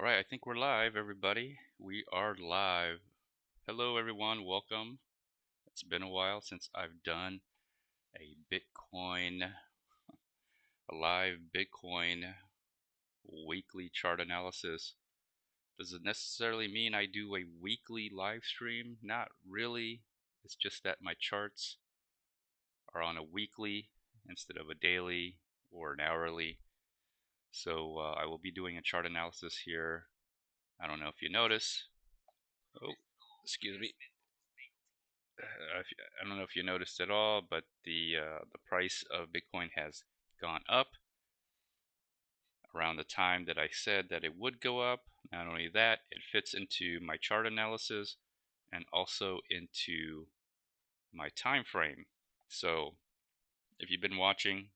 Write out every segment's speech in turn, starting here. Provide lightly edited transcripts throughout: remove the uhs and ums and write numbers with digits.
All right, I think we're live, everybody. We are live. Hello, everyone. Welcome. It's been a while since I've done a live Bitcoin weekly chart analysis. Does it necessarily mean I do a weekly live stream? Not really. It's just that my charts are on a weekly instead of a daily or an hourly. So I will be doing a chart analysis here. I don't know if you notice. Oh, excuse me. I don't know if you noticed at all, but the price of Bitcoin has gone up around the time that I said that it would go up. Not only that, it fits into my chart analysis and also into my time frame. So if you've been watching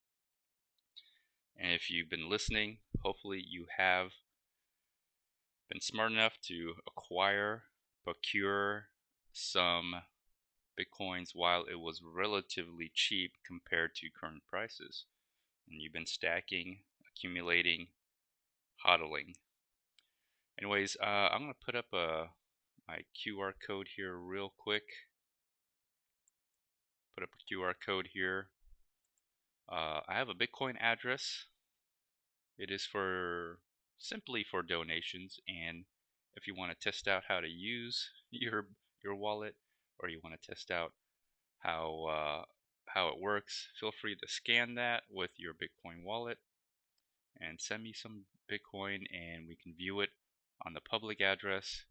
and if you've been listening, hopefully you have been smart enough to procure some Bitcoins while it was relatively cheap compared to current prices. And you've been stacking, accumulating, hodling. Anyways, I'm going to put up my QR code here real quick. Put up a QR code here. I have a Bitcoin address. It is simply for donations, and if you want to test out how to use your wallet, or you want to test out how it works, feel free to scan that with your Bitcoin wallet and send me some Bitcoin, and we can view it on the public address,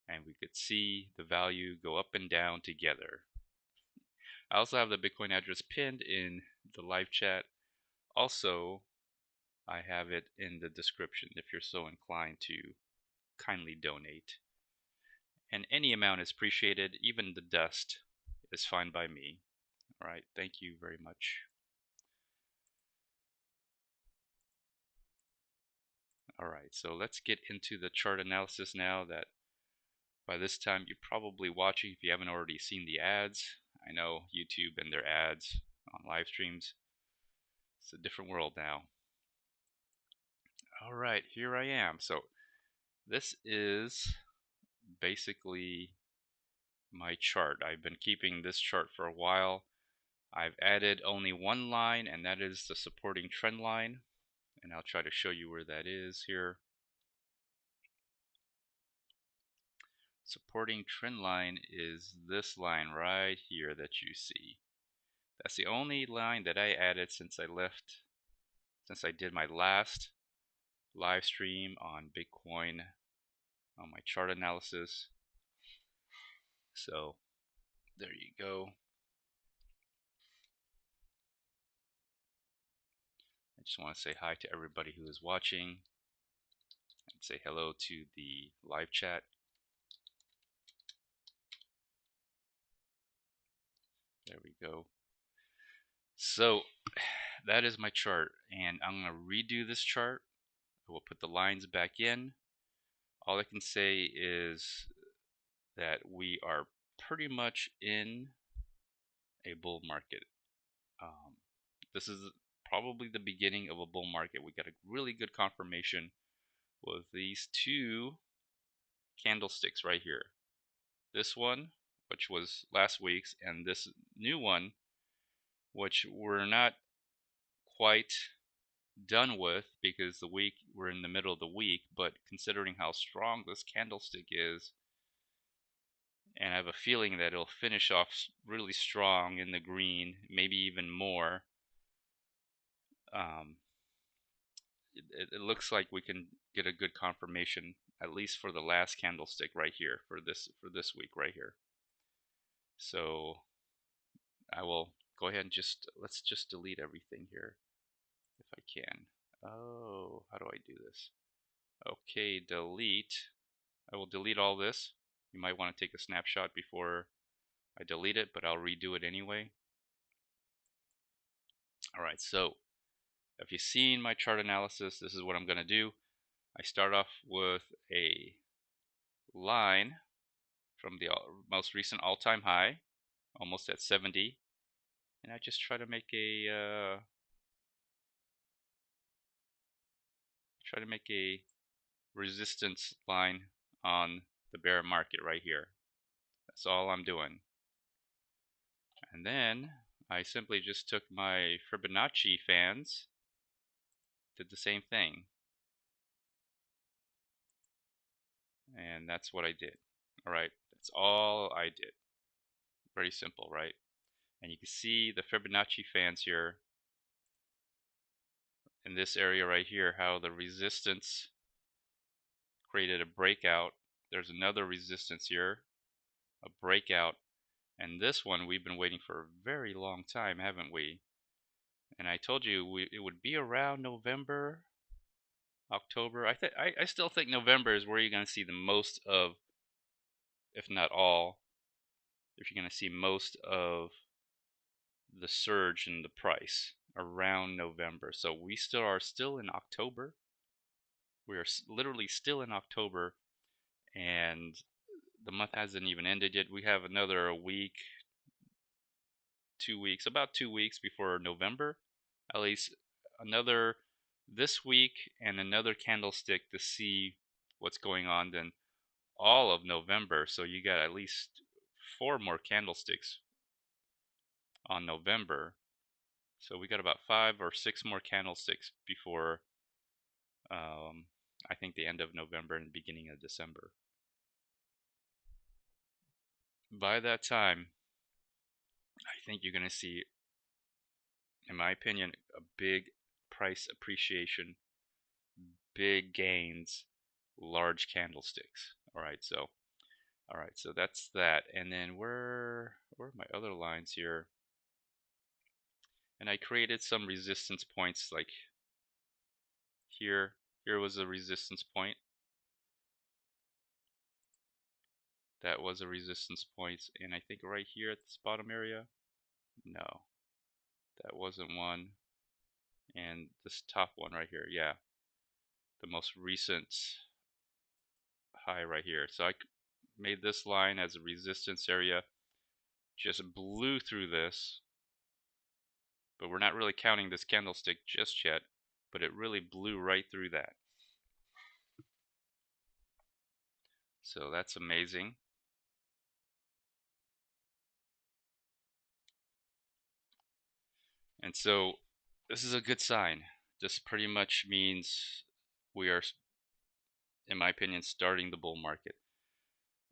and we could see the value go up and down together. I also have the Bitcoin address pinned in the live chat. Also, I have it in the description if you're so inclined to kindly donate. And any amount is appreciated, even the dust is fine by me. All right, thank you very much. All right, so let's get into the chart analysis now that by this time you're probably watching if you haven't already seen the ads. I know YouTube and their ads on live streams. It's a different world now. All right, here I am. So this is basically my chart. I've been keeping this chart for a while. I've added only one line, and that is the supporting trend line. And I'll try to show you where that is here. Supporting trend line is this line right here that you see. That's the only line that I added since I did my last live stream on Bitcoin on my chart analysis. So there you go. I just want to say hi to everybody who is watching and say hello to the live chat. There we go. So that is my chart, and I'm going to redo this chart. I will put the lines back in. All I can say is that we are pretty much in a bull market. This is probably the beginning of a bull market. We got a really good confirmation with these two candlesticks right here. This one, which was last week's, and this new one, which we're not quite done with because we're in the middle of the week, but considering how strong this candlestick is, and I have a feeling that it'll finish off really strong in the green, maybe even more. Um, it looks like we can get a good confirmation, at least for the last candlestick right here for this week right here. So I will go ahead and let's just delete everything here if I can. Oh, how do I do this? Okay, delete. I will delete all this. You might want to take a snapshot before I delete it, but I'll redo it anyway. All right, so if you've seen my chart analysis, this is what I'm going to do. I start off with a line from the most recent all-time high, almost at 70, and I just try to make a resistance line on the bear market right here. That's all I'm doing. And then I simply just took my Fibonacci fans, did the same thing. And that's what I did. All right, that's all I did. Very simple, right? And you can see the Fibonacci fans here in this area right here, how the resistance created a breakout. There's another resistance here, a breakout, and this one we've been waiting for a very long time, haven't we? And I told you it would be around November, October. I still think November is where you're going to see the most of, if not all, if you're going to see most of the surge in the price around November. So we still in October. We are literally still in October, and the month hasn't even ended yet. We have another week, 2 weeks, about 2 weeks before November. At least another this week and another candlestick to see what's going on. Then all of November. So you got at least 4 more candlesticks on November. So we got about 5 or 6 more candlesticks before I think the end of November and the beginning of December. By that time, I think you're going to see, in my opinion, a big price appreciation, big gains, large candlesticks. All right, so that's that. And then where are my other lines here? And I created some resistance points like here. Here was a resistance point. That was a resistance point. And I think right here at this bottom area, no, that wasn't one. And this top one right here, yeah, the most recent high right here. So I made this line as a resistance area, just blew through this, but we're not really counting this candlestick just yet, but it really blew right through that. So that's amazing. And so this is a good sign. This pretty much means we are, in my opinion, starting the bull market.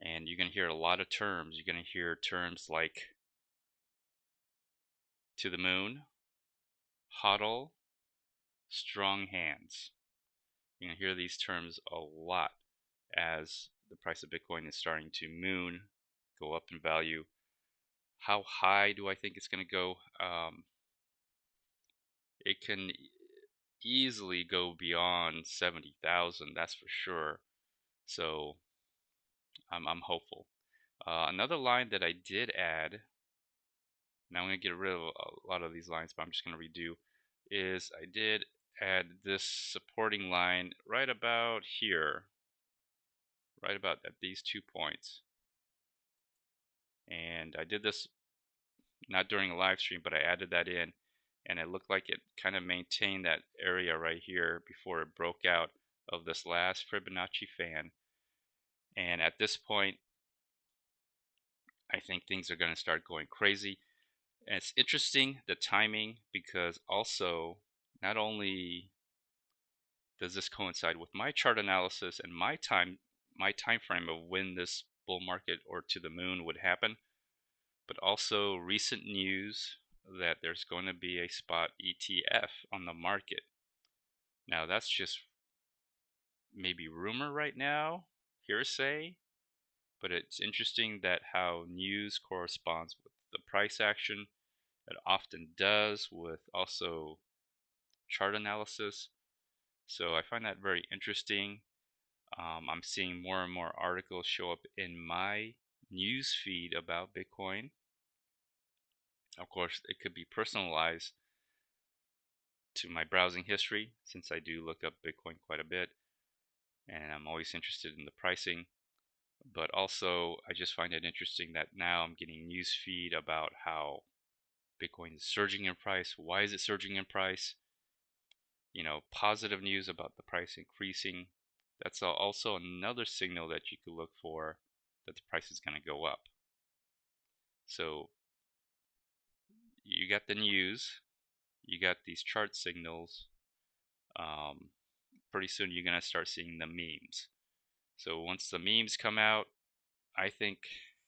And you're going to hear a lot of terms. You're going to hear terms like to the moon, hodl, strong hands. You're going to hear these terms a lot as the price of Bitcoin is starting to moon, go up in value. How high do I think it's going to go? It can easily go beyond 70,000, that's for sure. So I'm hopeful. Another line that I did add, now I'm going to get rid of a lot of these lines, but I'm just going to redo, is I did add this supporting line right about here, right about at these 2 points. And I did this not during a live stream, but I added that in, and it looked like it kind of maintained that area right here before it broke out of this last Fibonacci fan. And at this point, I think things are going to start going crazy. And it's interesting, the timing, because also not only does this coincide with my chart analysis and my time frame of when this bull market or to the moon would happen, but also recent news that there's going to be a spot ETF on the market. Now that's just maybe rumor right now, hearsay, but it's interesting that how news corresponds with the price action. It often does with also chart analysis. So I find that very interesting. I'm seeing more and more articles show up in my news feed about Bitcoin. Of course, it could be personalized to my browsing history, since I do look up Bitcoin quite a bit and I'm always interested in the pricing. But also, I just find it interesting that now I'm getting news feed about how Bitcoin is surging in price. Why is it surging in price? You know, positive news about the price increasing, That's also another signal that you could look for that the price is going to go up. So you got the news, you got these chart signals. Um, Pretty soon you're going to start seeing the memes. So once the memes come out, I think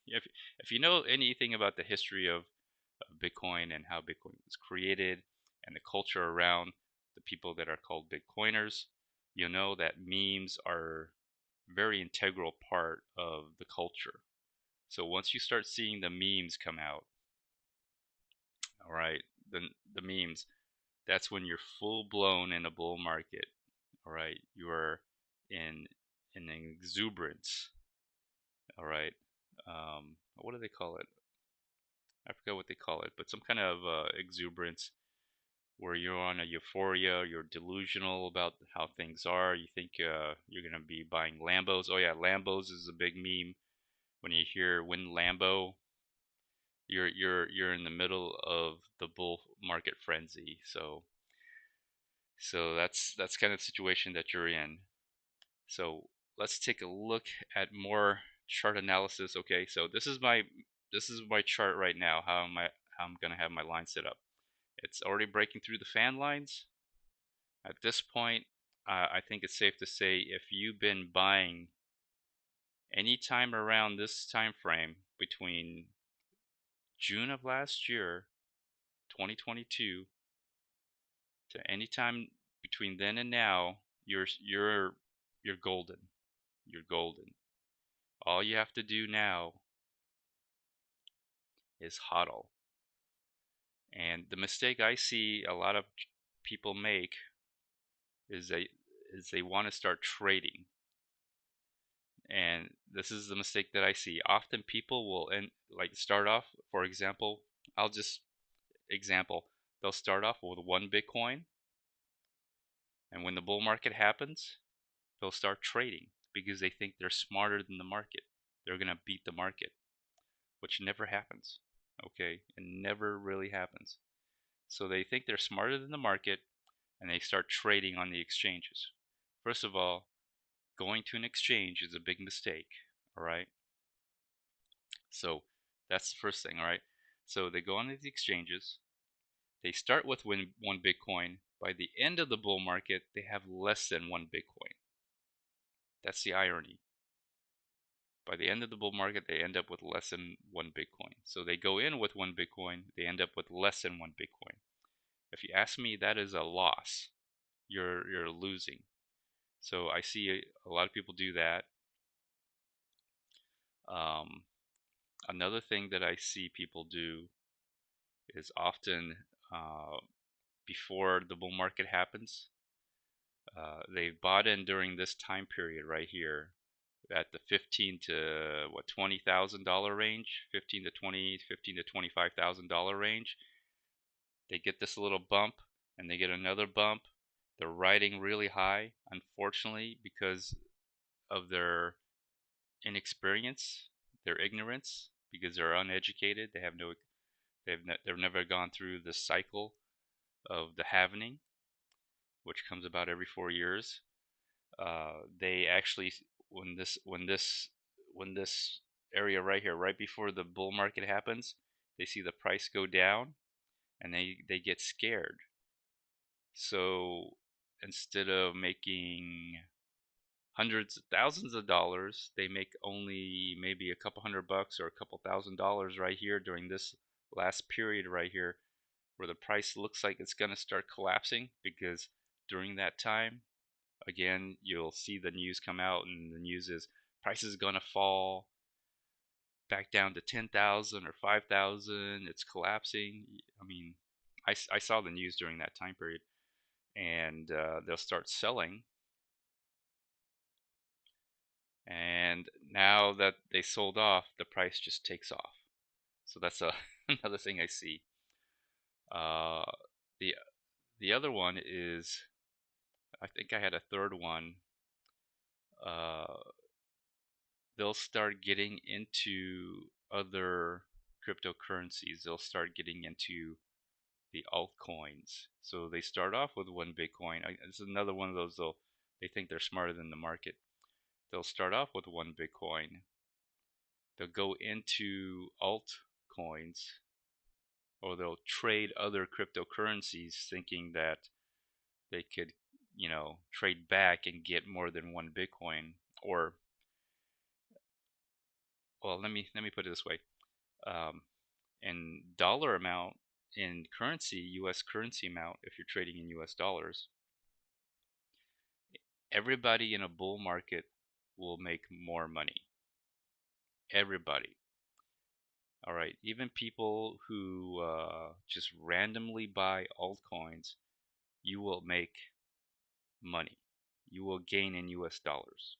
if if you know anything about the history of Bitcoin and how Bitcoin was created and the culture around the people that are called Bitcoiners, you'll know that memes are very integral part of the culture. So once you start seeing the memes come out, all right, the memes, that's when you're full blown in a bull market. All right, you are in an exuberance. All right, what do they call it? I forgot what they call it, but some kind of exuberance where you're on a euphoria, you're delusional about how things are. You think you're gonna be buying Lambos. Oh yeah, Lambos is a big meme. When you hear "win Lambo," you're in the middle of the bull market frenzy. So that's kind of the situation that you're in. So let's take a look at more chart analysis. Okay, so this is my chart right now. How I'm gonna have my line set up. It's already breaking through the fan lines. At this point, I think it's safe to say if you've been buying any time around this time frame between June of last year, 2022, to any time between then and now, you're golden. You're golden. All you have to do now is hodl. And the mistake I see a lot of people make is they want to start trading. And this is the mistake that I see. Often people will start off, for example, I'll just example, they'll start off with one Bitcoin, and when the bull market happens, they'll start trading because they think they're smarter than the market. They're going to beat the market, which never happens. Okay? It never really happens. So they think they're smarter than the market and they start trading on the exchanges. First of all, going to an exchange is a big mistake. All right? So that's the first thing. All right? So they go on to the exchanges. They start with one Bitcoin. By the end of the bull market, they have less than one Bitcoin. That's the irony. By the end of the bull market, they end up with less than one Bitcoin. So they go in with one Bitcoin, they end up with less than one Bitcoin. If you ask me, that is a loss. You're losing. So I see a lot of people do that. Um, Another thing that I see people do is often uh, before the bull market happens, they've bought in during this time period right here at the 15 to what $20,000 range, 15 to 20, 15 to $25,000 range. They get this little bump and they get another bump. They're riding really high, unfortunately, because of their inexperience, their ignorance, because they're uneducated. They have no, they've never gone through the cycle of the halvening, which comes about every 4 years. They actually, when this area right here, right before the bull market happens, they see the price go down and they get scared. So instead of making hundreds of thousands of dollars, they make only maybe a couple $100 or a couple $1,000 right here during this last period right here where the price looks like it's going to start collapsing, because during that time, again, you'll see the news come out and the news is price is going to fall back down to 10,000 or 5,000. It's collapsing. I mean, I saw the news during that time period, and they'll start selling. And now that they sold off, the price just takes off. So that's another thing I see. Uh, the the other one is, I think I had a third one. Uh, they'll start getting into other cryptocurrencies. They'll start getting into the altcoins. So they start off with one Bitcoin. It's another one of those, though, they think they're smarter than the market. They'll start off with one Bitcoin. They'll go into altcoins, or they'll trade other cryptocurrencies thinking that they could, trade back and get more than one Bitcoin. Or, well, let me put it this way. Um, in dollar amount, in currency, US currency amount, if you're trading in US dollars, everybody in a bull market will make more money. Everybody. All right. Even people who just randomly buy altcoins, you will make money. You will gain in US dollars.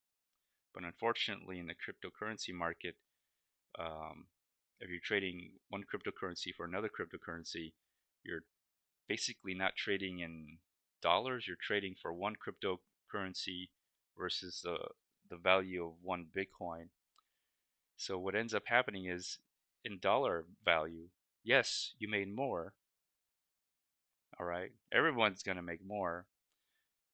But unfortunately, in the cryptocurrency market, um, if you're trading one cryptocurrency for another cryptocurrency, you're basically not trading in dollars. You're trading for one cryptocurrency versus the value of one Bitcoin. So what ends up happening is, in dollar value, yes, you made more. All right, everyone's gonna make more.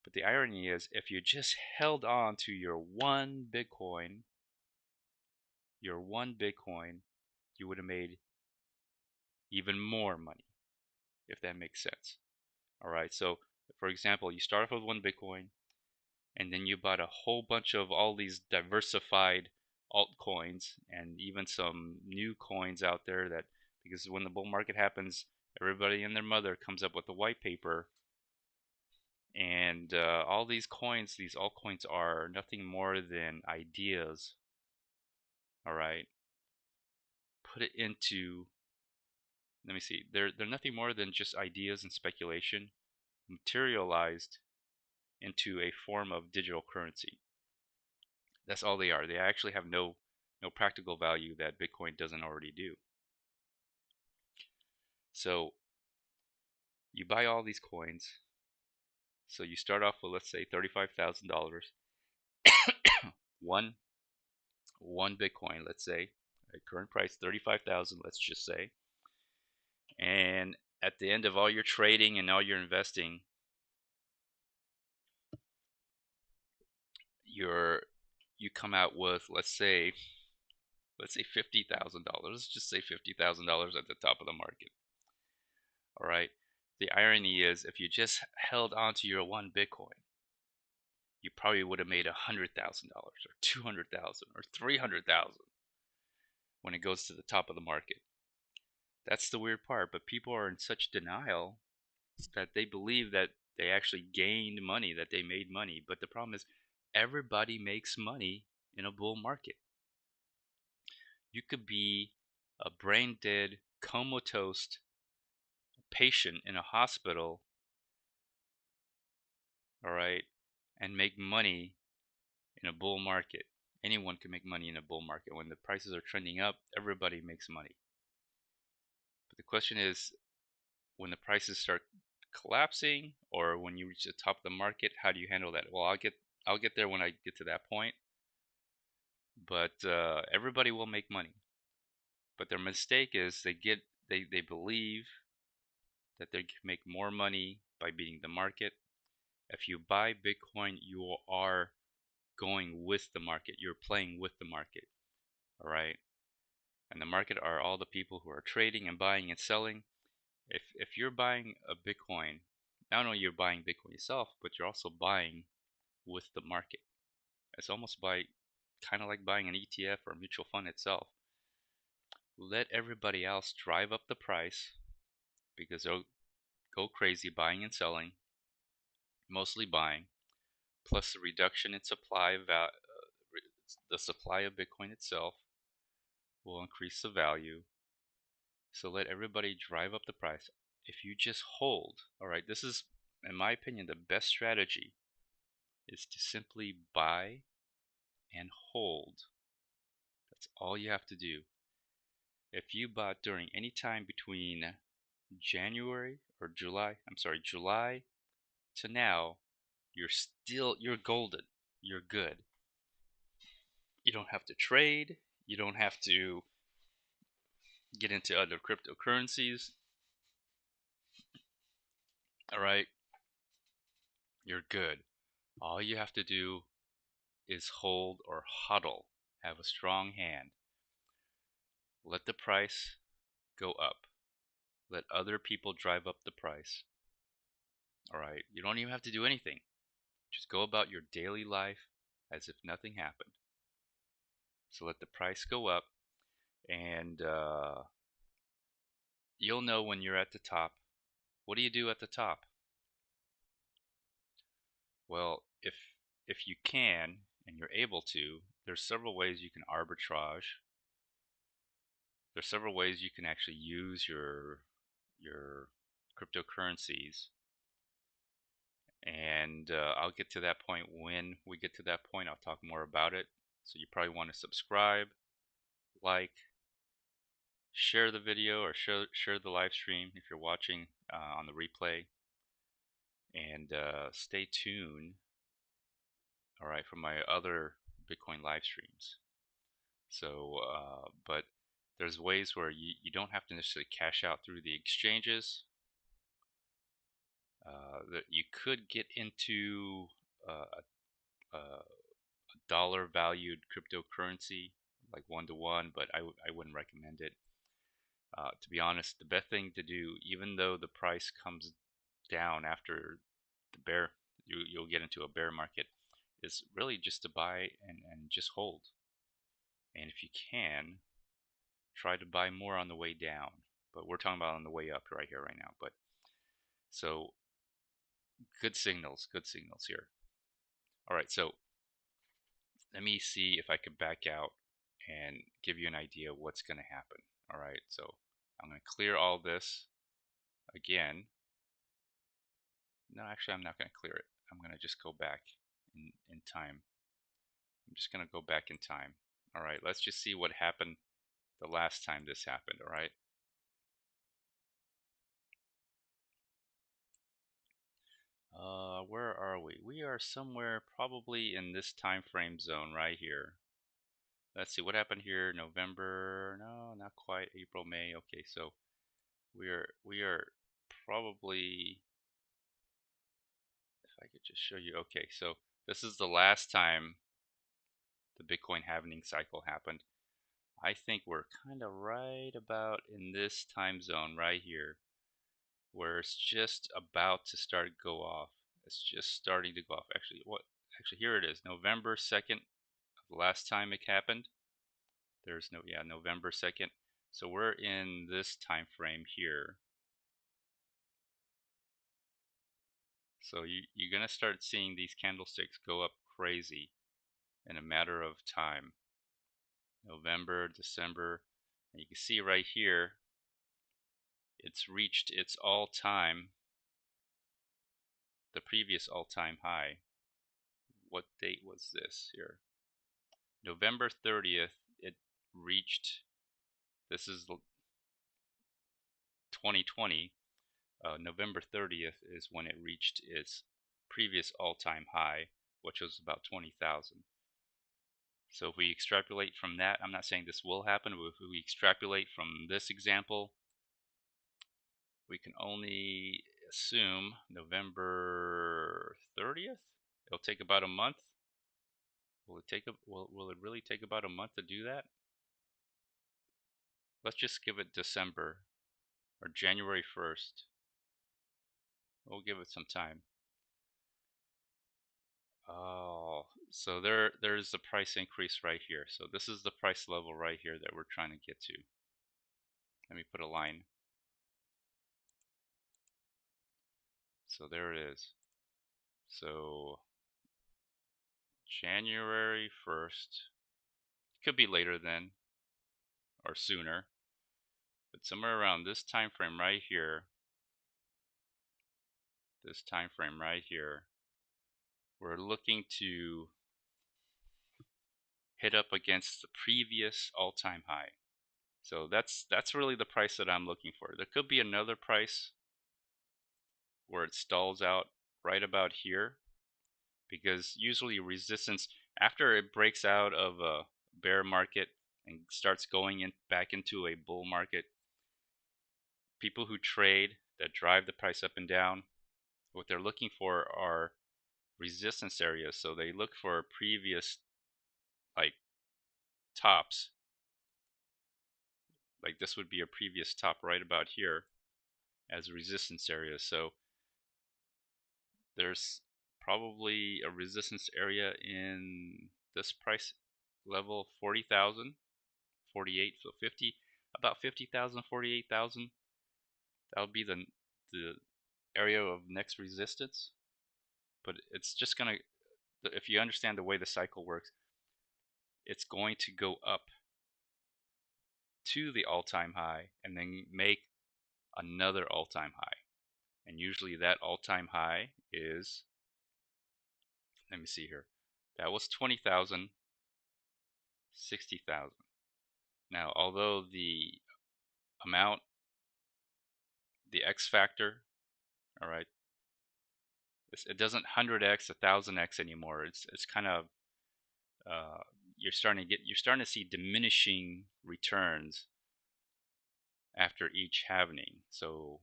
But the irony is, if you just held on to your one Bitcoin, you would have made even more money, if that makes sense. All right, so for example, you start off with one Bitcoin, and then you bought a whole bunch of all these diversified altcoins and even some new coins out there, that because when the bull market happens, everybody and their mother comes up with a white paper, and all these coins, these altcoins, are nothing more than ideas. All right, put it into, let me see, they're nothing more than just ideas and speculation materialized into a form of digital currency. That's all they are. They actually have no practical value that Bitcoin doesn't already do. So you buy all these coins. So you start off with, let's say, $35,000. one one Bitcoin, let's say, at current price 35,000, let's just say. And at the end of all your trading and all your investing, you come out with, let's say $50,000. Let's just say $50,000 at the top of the market. All right. The irony is, if you just held on to your one Bitcoin, you probably would have made $100,000 or 200,000 or 300,000 when it goes to the top of the market. That's the weird part. But people are in such denial that they believe that they actually gained money, that they made money. But the problem is, everybody makes money in a bull market. You could be a brain dead, comatose patient in a hospital, all right, and make money in a bull market. Anyone can make money in a bull market. When the prices are trending up, everybody makes money. But the question is, when the prices start collapsing, or when you reach the top of the market, how do you handle that? Well, I'll get there when I get to that point. But everybody will make money. But their mistake is, they believe that they can make more money by beating the market. If you buy Bitcoin, you are going with the market. You're playing with the market. All right. And the market are all the people who are trading and buying and selling. If you're buying a Bitcoin, not only you're buying Bitcoin yourself, but you're also buying with the market. It's almost kind of like buying an ETF or a mutual fund itself. Let everybody else drive up the price, because they'll go crazy buying and selling, mostly buying, plus the reduction in the supply of Bitcoin itself will increase the value. So let everybody drive up the price. If you just hold, all right, this is, in my opinion, the best strategy is to simply buy and hold. That's all you have to do. If you bought during any time between July to now, you're golden. You're good. You don't have to trade. You don't have to get into other cryptocurrencies. All right, you're good. All you have to do is hold or hodl. Have a strong hand. Let the price go up. Let other people drive up the price. All right, you don't even have to do anything. Just go about your daily life as if nothing happened. So let the price go up, and you'll know when you're at the top. What do you do at the top? Well, if you can and you're able to, there's several ways you can arbitrage. There's several ways you can actually use your cryptocurrencies, and I'll get to that point. When we get to that point, I'll talk more about it. So you probably want to subscribe, like, share the video, or share the live stream if you're watching on the replay, and stay tuned, all right, for my other Bitcoin live streams. So but there's ways where you don't have to necessarily cash out through the exchanges. That you could get into a dollar valued cryptocurrency like 1-to-1, but I wouldn't recommend it. To be honest, the best thing to do, even though the price comes down after the bear, you'll get into a bear market, is really just to buy and just hold. And if you can, try to buy more on the way down. But we're talking about on the way up right here, right now. But so good signals here. All right, so let me see if I could back out and give you an idea of what's going to happen. All right, so I'm going to clear all this again. No, actually, I'm not going to clear it. I'm going to just go back in time. I'm just going to go back in time. All right, let's just see what happened the last time this happened. All right. Where are we? We are somewhere probably in this time frame zone right here. Let's see what happened here. November, no, not quite. April, May. Okay, so we are probably, if I could just show you. Okay, so this is the last time the Bitcoin halving cycle happened. I think we're kind of right about in this time zone right here, where it's just about to start go off. It's just starting to go off. Actually, here it is, November 2nd, the last time it happened. There's no, yeah, November 2nd. So we're in this time frame here. So you're going to start seeing these candlesticks go up crazy in a matter of time. November, December, and you can see right here, it's reached its all-time, the previous all-time high. What date was this here? November 30th, it reached, this is 2020, November 30th is when it reached its previous all-time high, which was about 20,000. So if we extrapolate from that, I'm not saying this will happen, but if we extrapolate from this example, we can only assume November 30th. It'll take about a month. Will it really take about a month to do that? Let's just give it December or January 1st. We'll give it some time. Oh, so there's the price increase right here. So this is the price level right here that we're trying to get to. Let me put a line. So there it is. So January 1st, could be later then or sooner, but somewhere around this time frame right here, we're looking to hit up against the previous all-time high. So that's really the price that I'm looking for. There could be another price where it stalls out right about here, because usually resistance, after it breaks out of a bear market and starts going back into a bull market, people who trade that drive the price up and down, what they're looking for are resistance area. So they look for previous like tops. Like this would be a previous top right about here as a resistance area. So there's probably a resistance area in this price level, 40,000, 48, so 50, about 50,000, 48,000. That'll be the area of next resistance. But it's just gonna, if you understand the way the cycle works, it's going to go up to the all-time high and then make another all-time high. And usually that all-time high is, let me see here, that was 20,000, 60,000. Now, although the amount, the X factor, all right, it doesn't 100x, 1000x anymore. It's kind of you're starting to see diminishing returns after each halvening. So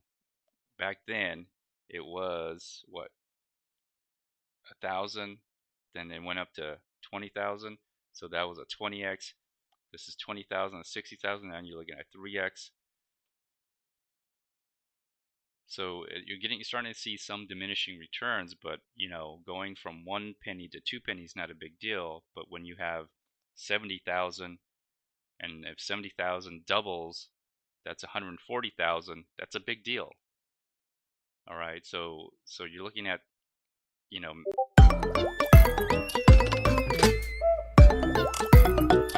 back then it was what, 1,000, then it went up to 20,000. So that was a 20x. This is 20,000, 60,000, and you're looking at 3x. So you're starting to see some diminishing returns, but going from 1 penny to 2 pennies is not a big deal. But when you have 70,000, and if 70,000 doubles, that's 140,000. That's a big deal. All right, so you're looking at, oh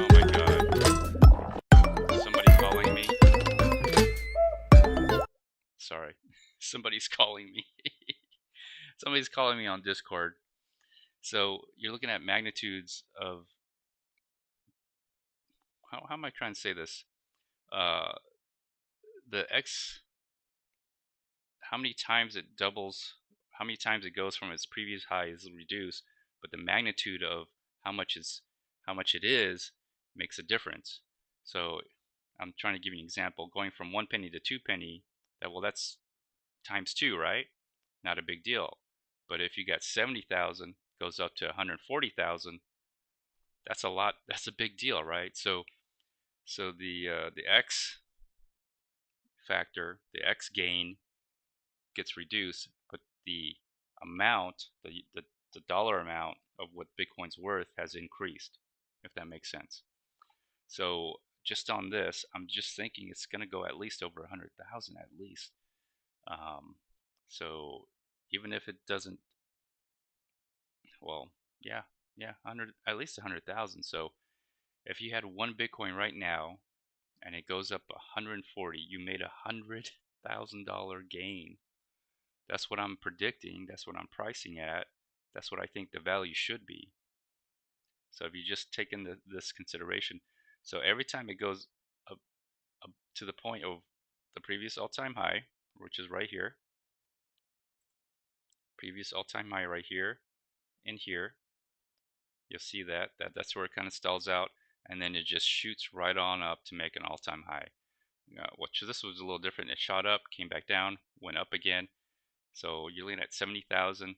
my God, somebody's calling me. Sorry, somebody's calling me. Somebody's calling me on Discord. So you're looking at magnitudes of, how am I trying to say this? The X, how many times it doubles, how many times it goes from its previous high is reduced, but the magnitude of how much it is makes a difference. So I'm trying to give you an example. Going from 1 penny to 2 penny, that's times 2, right? Not a big deal. But if you got 70,000 goes up to 140,000, that's a lot. That's a big deal, right? So the X factor, the X gain gets reduced, but the amount, the dollar amount of what Bitcoin's worth has increased, if that makes sense. So just on this, I'm just thinking it's going to go at least over 100,000 at least. So even if it doesn't, well, yeah, 100, at least 100,000. So if you had one Bitcoin right now and it goes up 140, you made $100,000 gain. That's what I'm predicting. That's what I'm pricing at. That's what I think the value should be. So if you just take in this consideration, so every time it goes up to the point of the previous all-time high, which is right here, previous all-time high right here and here, you'll see that's where it kind of stalls out, and then it just shoots right on up to make an all-time high. Which this was a little different. It shot up, came back down, went up again. So you're looking at 70,000.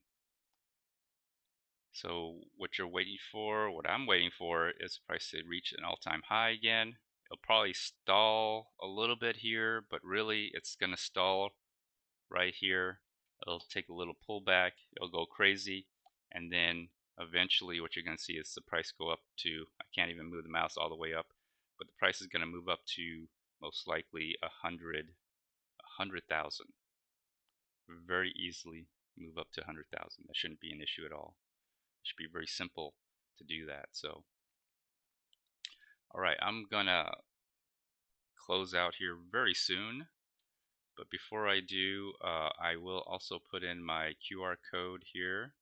So what you're waiting for, what I'm waiting for, is the price to reach an all-time high again. It'll probably stall a little bit here, but really it's going to stall right here. It'll take a little pullback. It'll go crazy. And then eventually what you're going to see is the price go up to, I can't even move the mouse all the way up, but the price is going to move up to most likely 100,000. Very easily move up to 100,000. That shouldn't be an issue at all. It should be very simple to do that. So, all right, I'm gonna close out here very soon. But before I do, I will also put in my QR code here.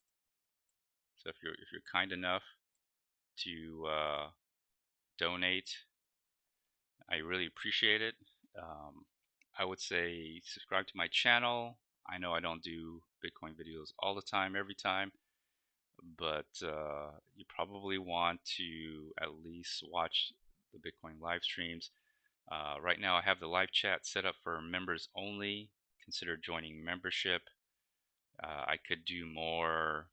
So if you're kind enough to donate, I really appreciate it. I would say subscribe to my channel. I know I don't do Bitcoin videos all the time, every time, but you probably want to at least watch the Bitcoin live streams. Right now I have the live chat set up for members only. Consider joining membership. I could do more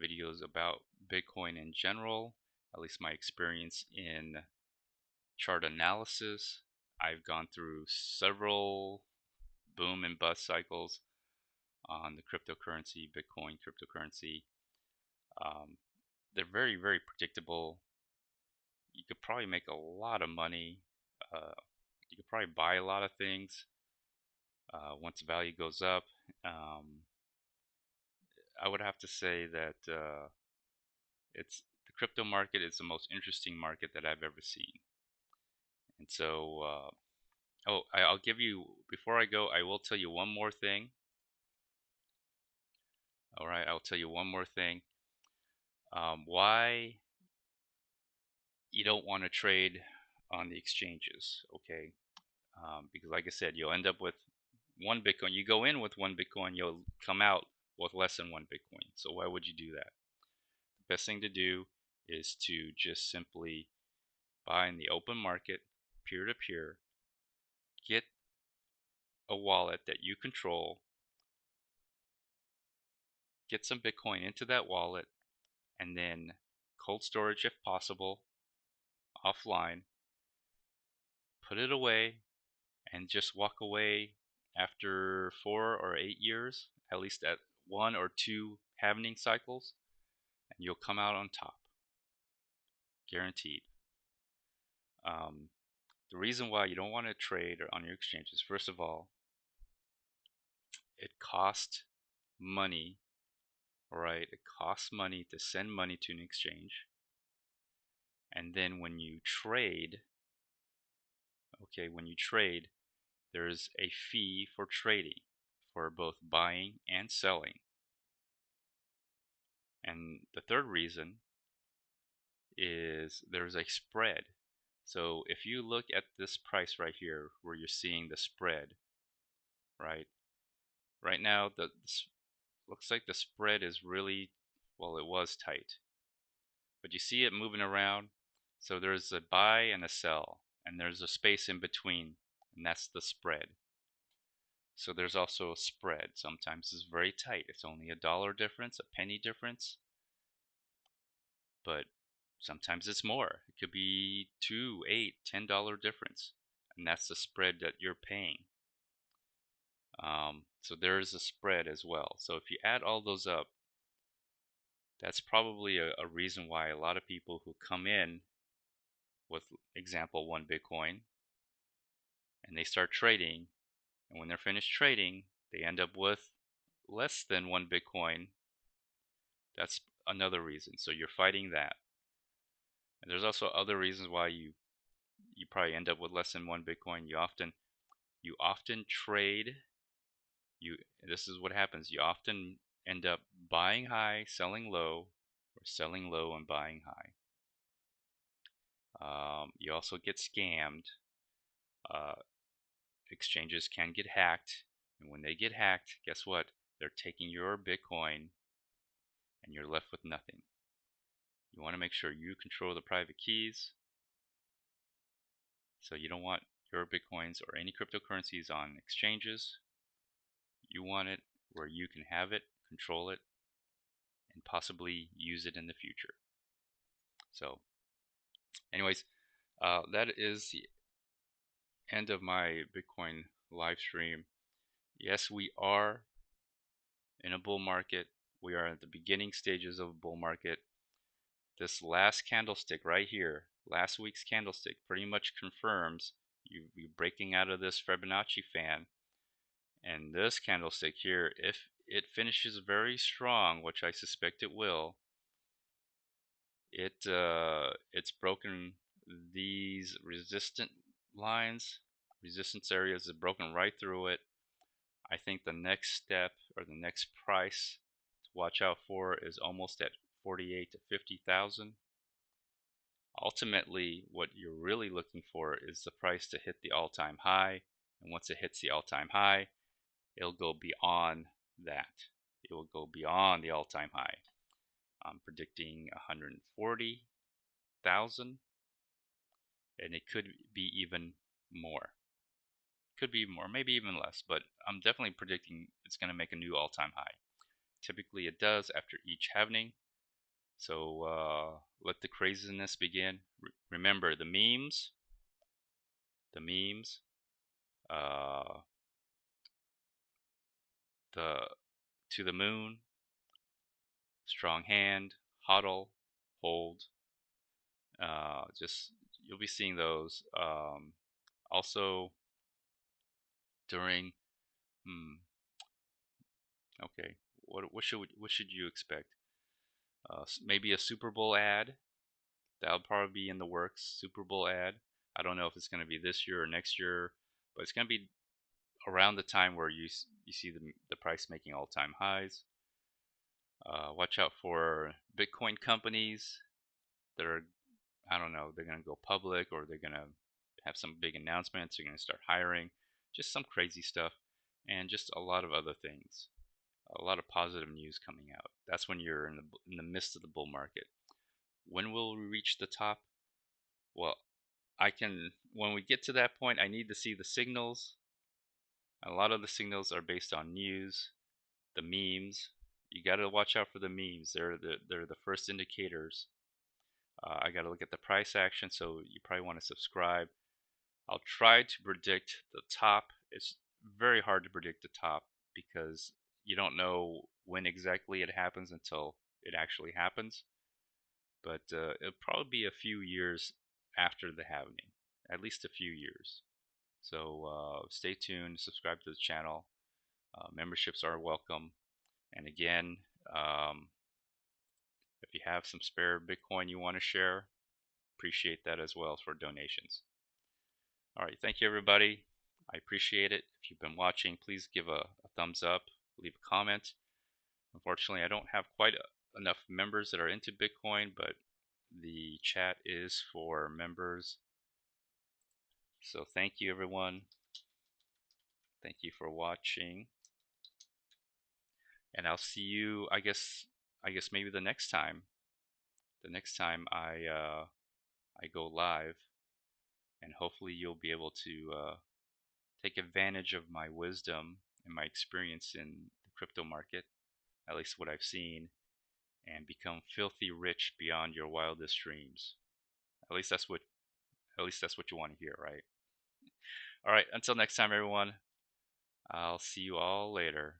videos about Bitcoin in general, at least my experience in chart analysis. I've gone through several boom and bust cycles on the cryptocurrency, Bitcoin cryptocurrency. They're very, very predictable. You could probably make a lot of money. Uh, you could probably buy a lot of things once value goes up. I would have to say that it's the crypto market is the most interesting market that I've ever seen. And so, I'll give you, before I go, I will tell you one more thing. All right, I'll tell you one more thing. Why you don't want to trade on the exchanges, okay? Because like I said, you'll end up with one Bitcoin. You go in with one Bitcoin, you'll come out with less than one Bitcoin. So why would you do that? The best thing to do is to just simply buy in the open market, peer to peer, get a wallet that you control, get some Bitcoin into that wallet, and then cold storage if possible, offline, put it away, and just walk away after 4 or 8 years, at least at 1 or 2 halvening cycles, and you'll come out on top, guaranteed. Um, the reason why you don't want to trade on your exchanges, first of all, it costs money, right? It costs money to send money to an exchange. And then when you trade, okay, when you trade, there's a fee for trading for both buying and selling. And the third reason is there's a spread. So if you look at this price right here, where you're seeing the spread, right? Right now, looks like the spread is really, well, it was tight. But you see it moving around. So there's a buy and a sell, and there's a space in between, and that's the spread. So there's also a spread. Sometimes it's very tight. It's only $1 difference, a penny difference. But sometimes it's more. It could be $2, $8, $10 difference. And that's the spread that you're paying. So there is a spread as well. So if you add all those up, that's probably a reason why a lot of people who come in with, example, 1 Bitcoin, and they start trading, and when they're finished trading, they end up with less than 1 Bitcoin. That's another reason. So you're fighting that. And there's also other reasons why you probably end up with less than 1 Bitcoin. You often trade. This is what happens. You often end up buying high, selling low, or selling low and buying high. You also get scammed. Uh, exchanges can get hacked, and when they get hacked, guess what? They're taking your Bitcoin, and you're left with nothing. You want to make sure you control the private keys. So you don't want your Bitcoins or any cryptocurrencies on exchanges. You want it where you can have it, control it, and possibly use it in the future. So anyways, that is the end of my Bitcoin live stream. Yes, we are in a bull market. We are at the beginning stages of a bull market. This last candlestick right here, last week's candlestick, pretty much confirms you breaking out of this Fibonacci fan. And this candlestick here, if it finishes very strong, which I suspect it will, it's broken these resistance areas is broken right through it. I think the next step, or the next price to watch out for, is almost at 48 to 50,000. Ultimately, what you're really looking for is the price to hit the all-time high, and once it hits the all-time high, it'll go beyond that. It will go beyond the all-time high. I'm predicting 140,000, and it could be even more. Could be more, maybe even less, but I'm definitely predicting it's going to make a new all-time high. Typically it does after each halvening. So let the craziness begin. Remember the memes, uh, the to the moon, strong hand, hodl, hold. Just you'll be seeing those. Also during, hmm, okay, what should you expect? Maybe a Super Bowl ad. That'll probably be in the works. Super Bowl ad. I don't know if it's going to be this year or next year, but it's going to be around the time where you see the price making all-time highs. Watch out for Bitcoin companies that are, I don't know, they're going to go public or they're going to have some big announcements. They're going to start hiring, just some crazy stuff, and just a lot of other things. A lot of positive news coming out. That's when you're in the midst of the bull market. When will we reach the top? Well, when we get to that point, I need to see the signals. A lot of the signals are based on news, the memes. You got to watch out for the memes. They're the first indicators. I got to look at the price action, so you probably want to subscribe. I'll try to predict the top. It's very hard to predict the top because you don't know when exactly it happens until it actually happens. But it'll probably be a few years after the halving, at least a few years. So stay tuned, subscribe to the channel. Memberships are welcome. And again, um, if you have some spare Bitcoin you want to share, appreciate that as well for donations. All right, thank you everybody. I appreciate it. If you've been watching, please give a thumbs up, leave a comment. Unfortunately, I don't have quite enough members that are into Bitcoin, but the chat is for members. So thank you everyone. Thank you for watching. And I'll see you, I guess maybe the next time. The next time I go live, and hopefully you'll be able to take advantage of my wisdom and my experience in the crypto market, at least what I've seen, and become filthy rich beyond your wildest dreams. At least that's what you want to hear, right? All right, until next time everyone. I'll see you all later.